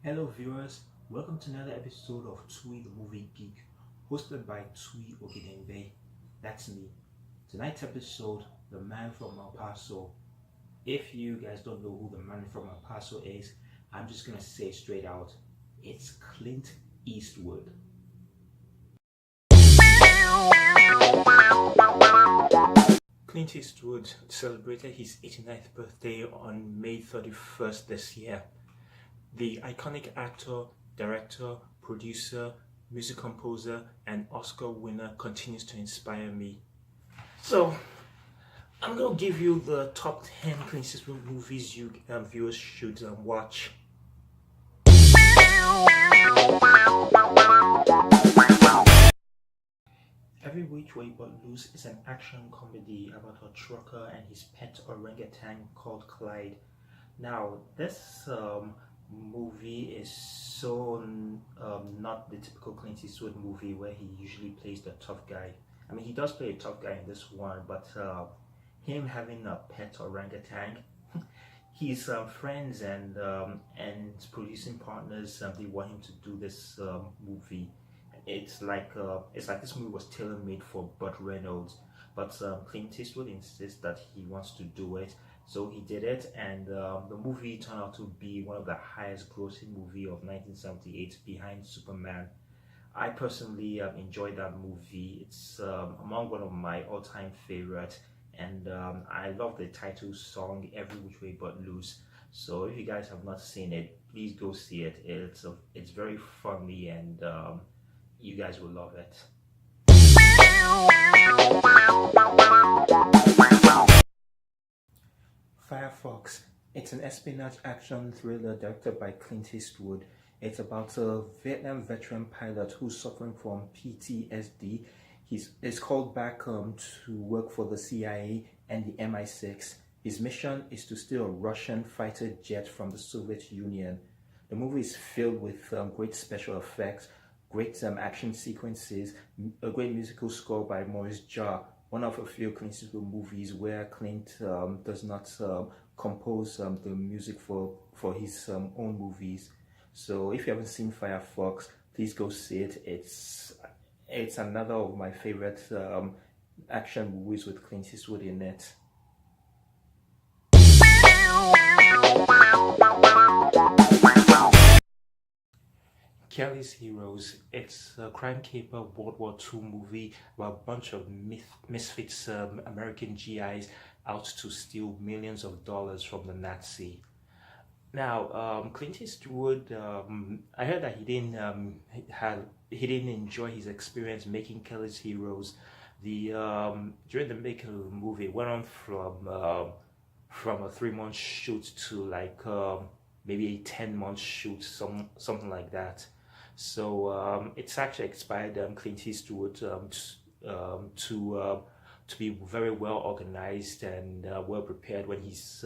Hello viewers, welcome to another episode of Tuyi the Movie Geek, hosted by Tuyi Ogidengbe. That's me. Tonight's episode, The Man from El Paso. If you guys don't know who the man from El Paso is, I'm just gonna say straight out, it's Clint Eastwood. Clint Eastwood celebrated his 89th birthday on May 31st this year. The iconic actor, director, producer, music composer, and Oscar winner continues to inspire me. So, I'm going to give you the top 10 Clint Eastwood movies you viewers should watch. Every Which Way But Loose is an action comedy about a trucker and his pet orangutan called Clyde. Now, this movie is so not the typical Clint Eastwood movie where he usually plays the tough guy. I mean, he does play a tough guy in this one, but him having a pet orangutan, his friends and producing partners, they want him to do this movie. It's like this movie was tailor made for Burt Reynolds, but Clint Eastwood insists that he wants to do it, so he did it, and the movie turned out to be one of the highest grossing movie of 1978 behind Superman. I personally enjoyed that movie. It's among one of my all-time favorites, and I love the title song "Every Which Way But Loose." So if you guys have not seen it, please go see it. It's very funny, and you guys will love it. Firefox. It's an espionage action thriller directed by Clint Eastwood. It's about a Vietnam veteran pilot who's suffering from PTSD. He's called back to work for the CIA and the MI6. His mission is to steal a Russian fighter jet from the Soviet Union. The movie is filled with great special effects, great action sequences, a great musical score by Maurice Jarre, one of a few Clint Eastwood movies where Clint does not compose the music for his own movies. So if you haven't seen Firefox, please go see it. It's another of my favorite action movies with Clint Eastwood in it. Kelly's Heroes. It's a crime caper World War II movie about a bunch of misfits American GIs out to steal millions of dollars from the Nazi. Now, Clint Eastwood, I heard that he didn't enjoy his experience making Kelly's Heroes. The During the making of the movie, it went on from a 3 month shoot to like maybe a 10 month shoot, something like that. So it's actually expired Clint Eastwood to be very well organized and well prepared when he's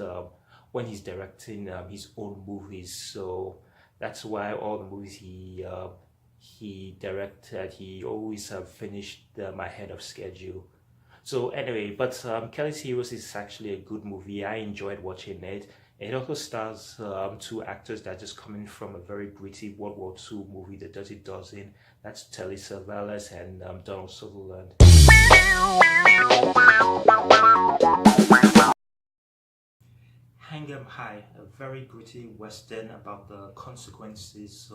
directing his own movies. So that's why all the movies he directed, he always finished them ahead of schedule. So anyway, but Kelly's Heroes is actually a good movie. I enjoyed watching it. It also stars two actors that are just coming from a very gritty World War II movie, The Dirty Dozen. That's Telly Savalas and Donald Sutherland. Hang 'em High, a very gritty western about the consequences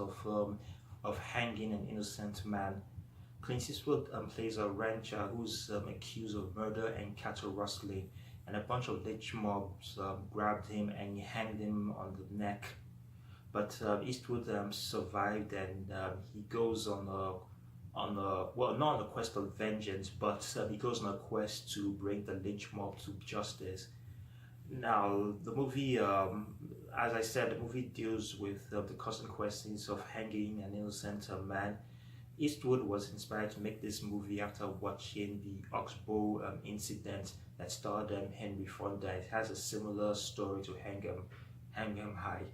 of hanging an innocent man. Clint Eastwood plays a rancher who's accused of murder and cattle rustling, and a bunch of lynch mobs grabbed him and hanged him on the neck. But Eastwood survived, and he goes well, not on a quest of vengeance, but he goes on a quest to bring the lynch mob to justice. Now, the movie, as I said, the movie deals with the consequences of hanging an innocent man. Eastwood was inspired to make this movie after watching the Oxbow incident that starred Henry Fonda. It has a similar story to Hang 'em High.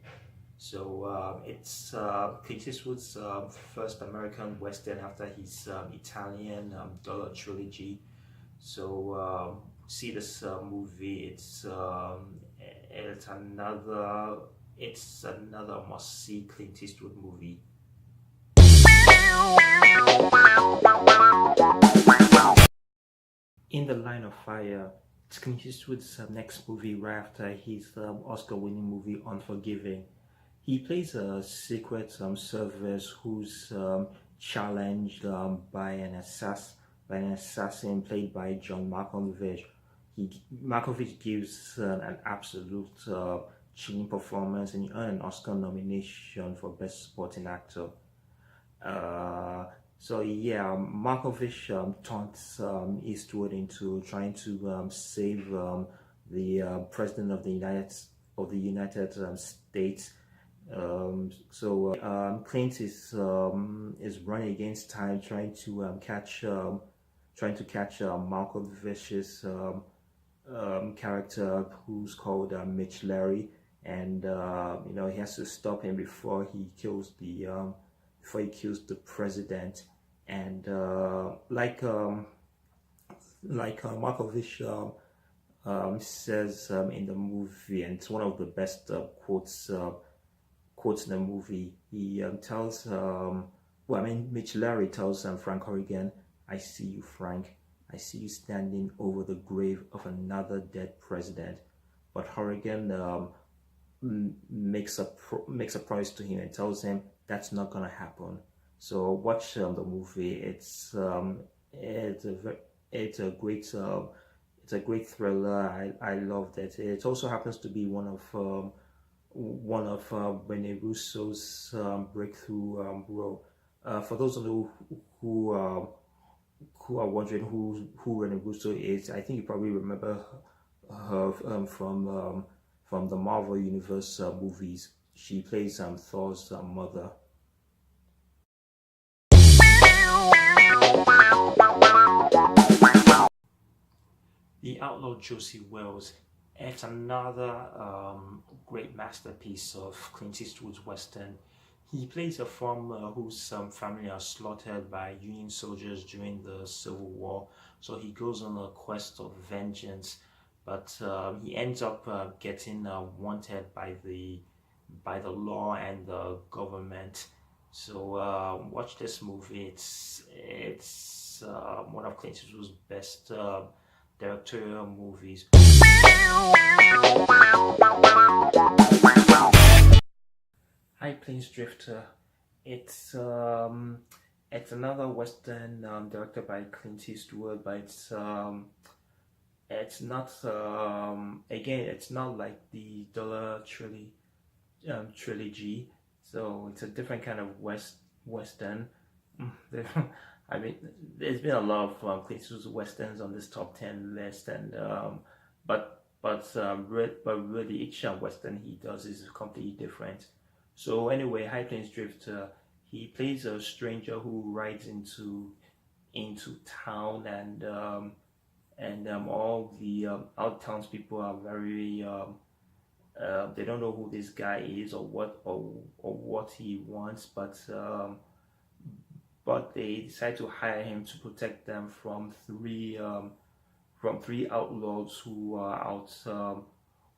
So it's Clint Eastwood's first American Western after his Italian Dollar trilogy. So see this movie. It's another It's another must-see Clint Eastwood movie. In the Line of Fire, it's Clint Eastwood's next movie right after his Oscar-winning movie Unforgiving. He plays a secret service who's challenged by an assassin played by John Malkovich. Malkovich gives an absolute chilling performance, and he earned an Oscar nomination for Best Supporting Actor. Uh, so yeah, Markovich taunts Eastwood into trying to save the president of the United States. Clint is running against time, trying to catch Malkovich's character, who's called Mitch Larry, and he has to stop him before he kills the president. And Markovich says in the movie, and it's one of the best quotes in the movie. He tells, Mitch Larry tells Frank Horrigan, "I see you, Frank. I see you standing over the grave of another dead president." But Horrigan makes a promise to him and tells him that's not gonna happen. So watch the movie. It's a great thriller. I loved it. It also happens to be one of Rene Russo's breakthrough role. For those of you who are wondering who Rene Russo is, I think you probably remember her from the Marvel Universe movies. She plays Thor's mother. The Outlaw Josie Wells. It's another great masterpiece of Clint Eastwood's Western. He plays a farmer whose family are slaughtered by Union soldiers during the Civil War. So he goes on a quest of vengeance, but he ends up getting wanted by the law and the government. So watch this movie. It's one of Clint Eastwood's best directorial movies. High Plains Drifter. It's another western directed by Clint Eastwood, but it's not again, it's not like the Dollar trilogy. So it's a different kind of western. I mean, there's been a lot of Clint Eastwood westerns on this top 10 list, and but really each western he does is completely different. So anyway, High Plains Drifter, he plays a stranger who rides into town, and all the out townspeople are very they don't know who this guy is or what he wants, but they decide to hire him to protect them from three outlaws who are out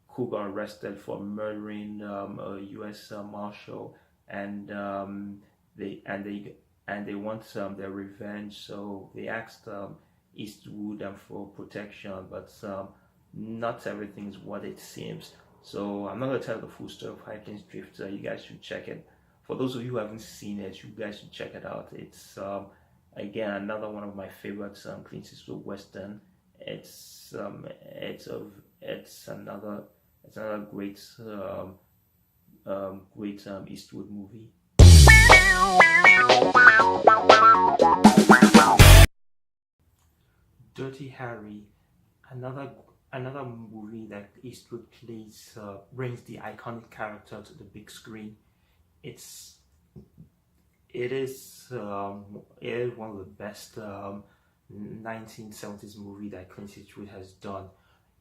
who got arrested for murdering a U.S. Marshal, and they want their revenge. So they asked Eastwood for protection, but not everything is what it seems. So I'm not gonna tell the full story of High Plains Drifter. You guys should check it. For those of you who haven't seen it, you guys should check it out. It's again another one of my favorite Clint Eastwood western. It's another great Eastwood movie. Dirty Harry, another movie that Eastwood plays brings the iconic character to the big screen. It's it is one of the best 1970s movie that Clint Eastwood has done.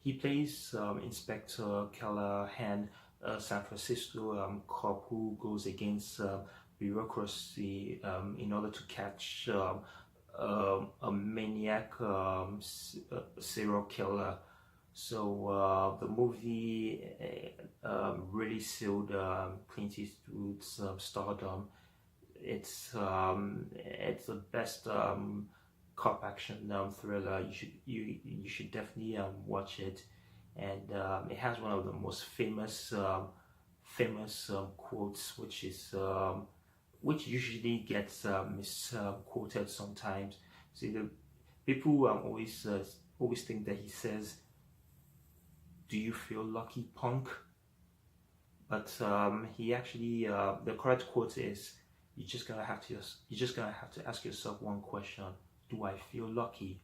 He plays Inspector Callahan, a San Francisco cop who goes against bureaucracy in order to catch a maniac serial killer. So the movie really sold Clint Eastwood's stardom. It's the best cop action thriller. You should definitely watch it, and it has one of the most famous quotes, which usually gets misquoted sometimes. See, the people always think that he says, "Do you feel lucky, punk?" But he actually the correct quote is, you're just gonna have to ask yourself one question: do I feel lucky?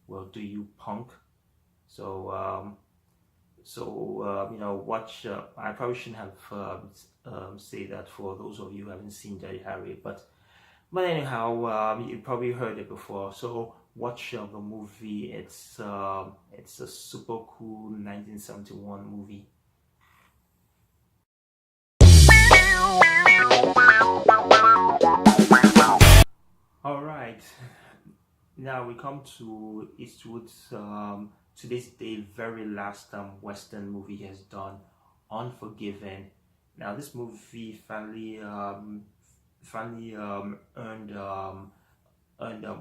Well, do you, punk? So watch. I probably shouldn't have say that for those of you who haven't seen Dirty Harry, but anyhow, you probably heard it before. So watch the movie. It's a super cool 1971 movie. All right, now we come to Eastwood's to this day very last Western movie he has done, Unforgiven. Now this movie finally earned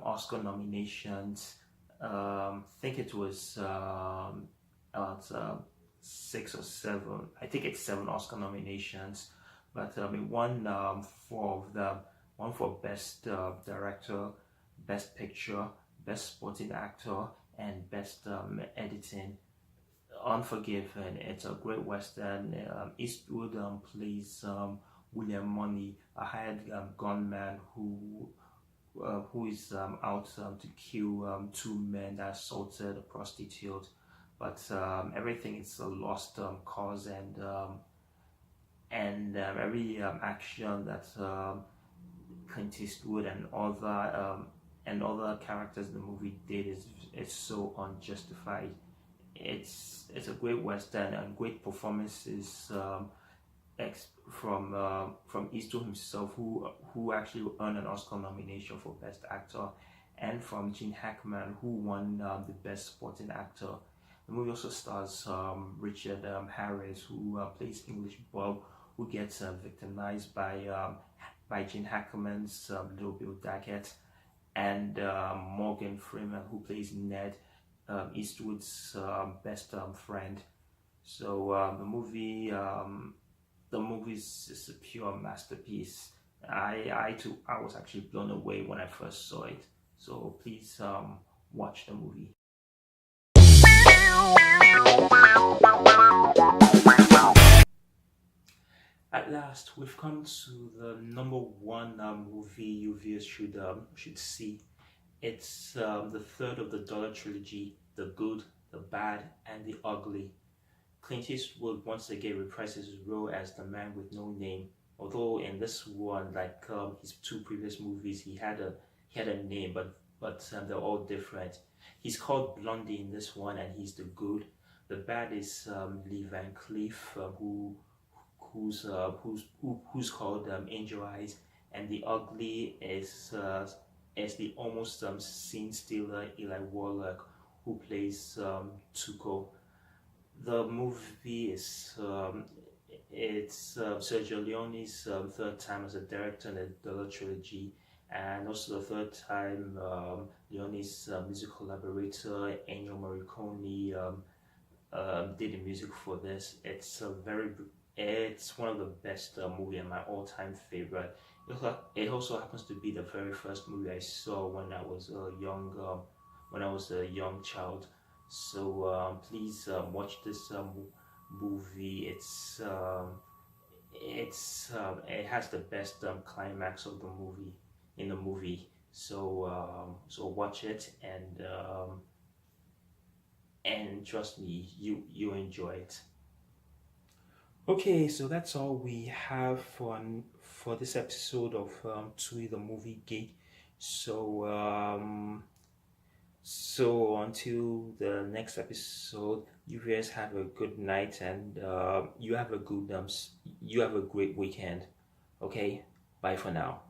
Oscar nominations. I think it was about six or seven. I think it's seven Oscar nominations, but it won four of them. One for Best Director, Best Picture, Best Supporting Actor, and Best Editing. Unforgiven. It's a great western. Eastwood plays William Money, a hired gunman who is out to kill two men that assaulted a prostitute. But everything is a lost cause, and every action that Clint Eastwood and other characters in the movie did is so unjustified. It's a great western and great performances from Eastwood himself, who actually earned an Oscar nomination for Best Actor, and from Gene Hackman, who won the Best Supporting Actor. The movie also stars Richard Harris, who plays English Bob, who gets victimized by Gene Hackman's Little Bill Daggett, and Morgan Freeman, who plays Ned, Eastwood's best friend. So the movie is a pure masterpiece. I was actually blown away when I first saw it. So please watch the movie. At last, we've come to the number one movie you viewers should see. It's the third of the Dollar Trilogy: The Good, the Bad, and the Ugly. Clint Eastwood once again reprises his role as the man with no name. Although in this one, like his two previous movies, he had a name, but they're all different. He's called Blondie in this one, and he's the good. The bad is Lee Van Cleef, who's called Angel Eyes, and the ugly is the almost scene stealer Eli Wallach, who plays Tuco. The movie is it's Sergio Leone's third time as a director in the Dollar Trilogy, and also the third time Leone's music collaborator Ennio Morricone did the music for this. It's one of the best movie and my all-time favorite. It also happens to be the very first movie I saw when I was a young child. So please watch this movie. It has the best climax of the movie in the movie. So watch it, and trust me, you enjoy it. Okay, so that's all we have for this episode of Tuyi the Movie Geek. So so until the next episode, you guys have a good night, and you have a great weekend. Okay, bye for now.